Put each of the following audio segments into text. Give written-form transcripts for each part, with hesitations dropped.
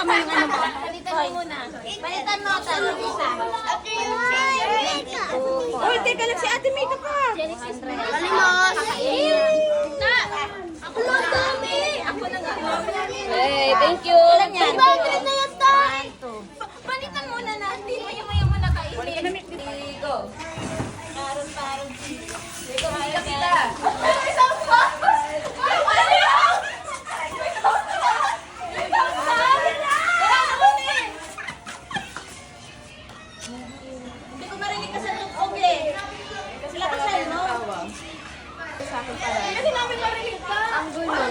mo yung ano mo. Palitan mo muna. Palitan mo, talo isa. Uy, teka lang si Ate Mika pa. Kalimos. Ako lang dami. Ako lang Hey, thank you. Ilan yan? 500 na yan, Tay. Palitan muna na. Hindi mo yung muna kainin. Go. Parang. Ikaw, Mika kita. Isang pa. Hindi ko marinig kasi itong ogle. Kasi lakasan mo. Kasi namin marinig ka. Ang gulo.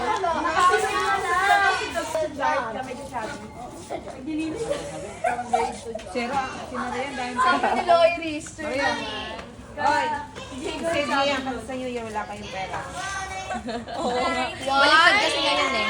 Sira, sinara yan dahil sa... Hello, Iris. Hoy, sige yan, kasi sa New Year wala kayong pera. Baliktad kasi ngayon eh.